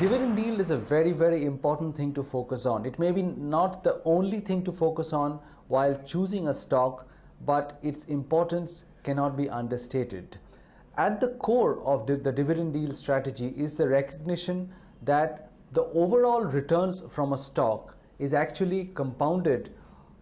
Dividend yield is a very, very important thing to focus on. It may be not the only thing to focus on while choosing a stock, but its importance cannot be understated. At the core of the dividend yield strategy is the recognition that the overall returns from a stock is actually compounded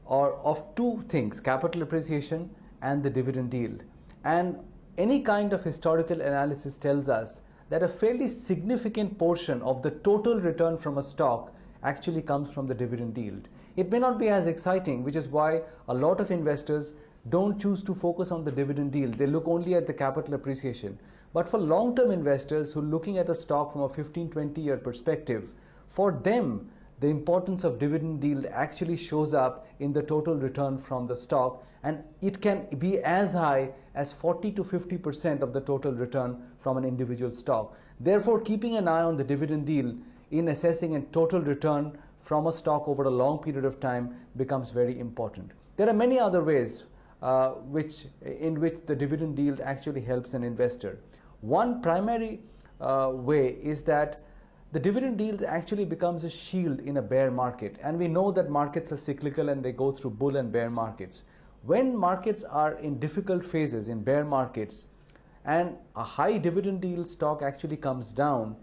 or of two things: capital appreciation and the dividend yield. And any kind of historical analysis tells us that a fairly significant portion of the total return from a stock actually comes from the dividend yield. It may not be as exciting, which is why a lot of investors don't choose to focus on the dividend yield. They look only at the capital appreciation. But for long-term investors who are looking at a stock from a 15-20 year perspective, for them, the importance of dividend yield actually shows up in the total return from the stock, and it can be as high as 40 to 50% of the total return from an individual stock. Therefore, keeping an eye on the dividend yield in assessing a total return from a stock over a long period of time becomes very important. There are many other ways in which the dividend yield actually helps an investor. One primary way is that the dividend yield actually becomes a shield in a bear market, and we know that markets are cyclical and they go through bull and bear markets. When markets are in difficult phases, in bear markets, and a high dividend yield stock actually comes down,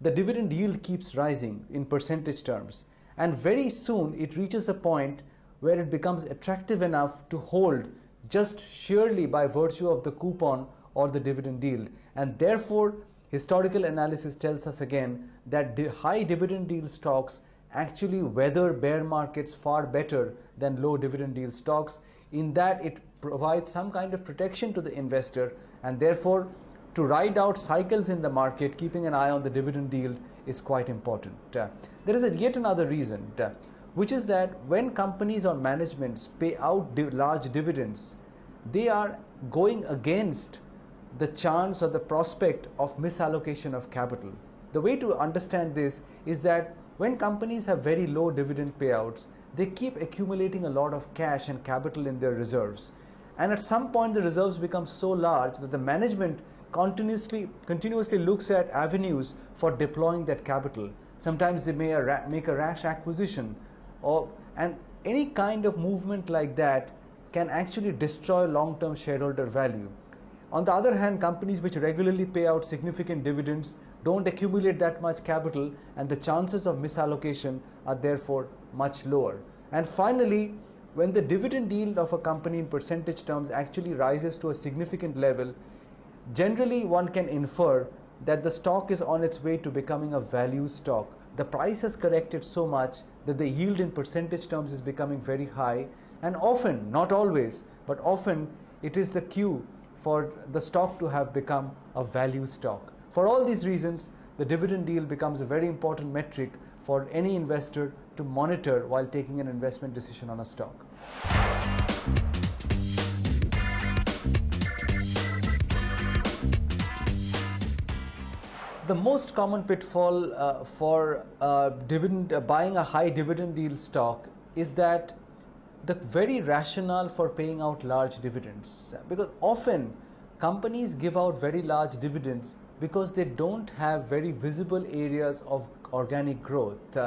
the dividend yield keeps rising in percentage terms, and very soon it reaches a point where it becomes attractive enough to hold just sheerly by virtue of the coupon or the dividend yield. And therefore, historical analysis tells us again that high dividend yield stocks actually weather bear markets far better than low dividend yield stocks, in that it provides some kind of protection to the investor, and therefore to ride out cycles in the market, keeping an eye on the dividend yield is quite important. There is yet another reason, which is that when companies or managements pay out large dividends, they are going against the chance or the prospect of misallocation of capital. The way to understand this is that when companies have very low dividend payouts, they keep accumulating a lot of cash and capital in their reserves. And at some point, the reserves become so large that the management continuously looks at avenues for deploying that capital. Sometimes they may make a rash acquisition, and any kind of movement like that can actually destroy long-term shareholder value. On the other hand, companies which regularly pay out significant dividends don't accumulate that much capital, and the chances of misallocation are therefore much lower. And finally, when the dividend yield of a company in percentage terms actually rises to a significant level, generally one can infer that the stock is on its way to becoming a value stock. The price has corrected so much that the yield in percentage terms is becoming very high, and often, not always, but often it is the cue for the stock to have become a value stock. For all these reasons, the dividend yield becomes a very important metric for any investor to monitor while taking an investment decision on a stock. The most common pitfall for buying a high dividend yield stock is that the very rationale for paying out large dividends, because often companies give out very large dividends because they don't have very visible areas of organic growth.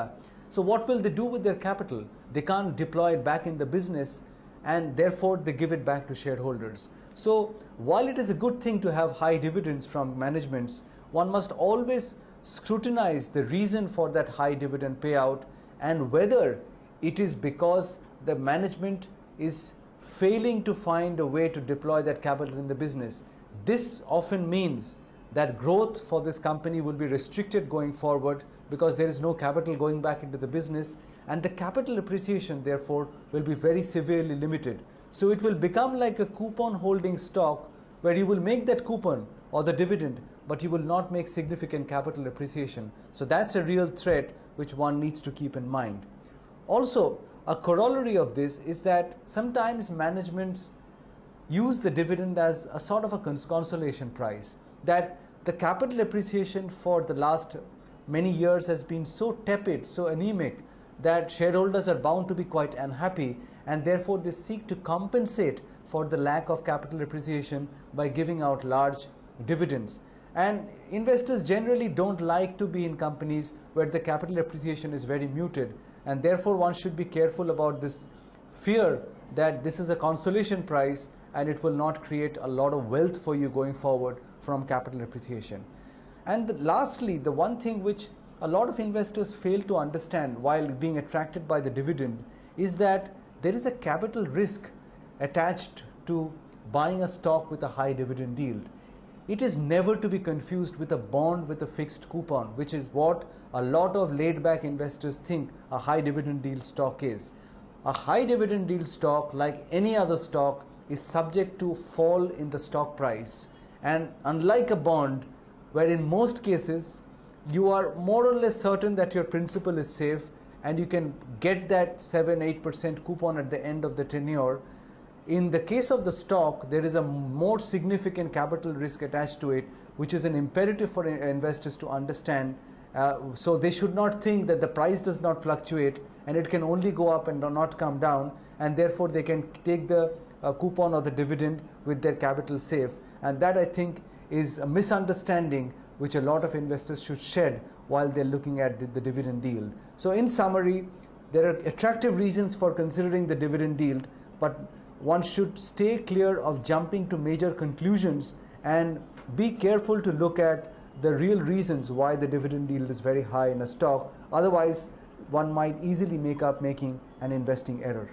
So what will they do with their capital? They can't deploy it back in the business, and therefore they give it back to shareholders. So while it is a good thing to have high dividends from managements, one must always scrutinize the reason for that high dividend payout and whether it is because the management is failing to find a way to deploy that capital in the business. This often means that growth for this company will be restricted going forward because there is no capital going back into the business, and the capital appreciation therefore will be very severely limited. So it will become like a coupon holding stock where you will make that coupon or the dividend, but you will not make significant capital appreciation. So that's a real threat which one needs to keep in mind. Also, a corollary of this is that sometimes managements use the dividend as a sort of a consolation prize, that the capital appreciation for the last many years has been so tepid, so anemic, that shareholders are bound to be quite unhappy, and therefore they seek to compensate for the lack of capital appreciation by giving out large dividends. And investors generally don't like to be in companies where the capital appreciation is very muted, and therefore one should be careful about this fear that this is a consolation price and it will not create a lot of wealth for you going forward from capital appreciation. And lastly, the one thing which a lot of investors fail to understand while being attracted by the dividend is that there is a capital risk attached to buying a stock with a high dividend yield. It is never to be confused with a bond with a fixed coupon, which is what a lot of laid back investors think a high dividend yield stock is. A high dividend yield stock, like any other stock, is subject to fall in the stock price. And unlike a bond, where in most cases you are more or less certain that your principal is safe and you can get that 7-8% coupon at the end of the tenure, in the case of the stock, there is a more significant capital risk attached to it, which is an imperative for investors to understand. So they should not think that the price does not fluctuate and it can only go up and not come down, and therefore they can take the coupon or the dividend with their capital safe. And that, I think, is a misunderstanding which a lot of investors should shed while they're looking at the dividend yield. So in summary, there are attractive reasons for considering the dividend yield, but one should stay clear of jumping to major conclusions and be careful to look at the real reasons why the dividend yield is very high in a stock. Otherwise, one might easily make up making an investing error.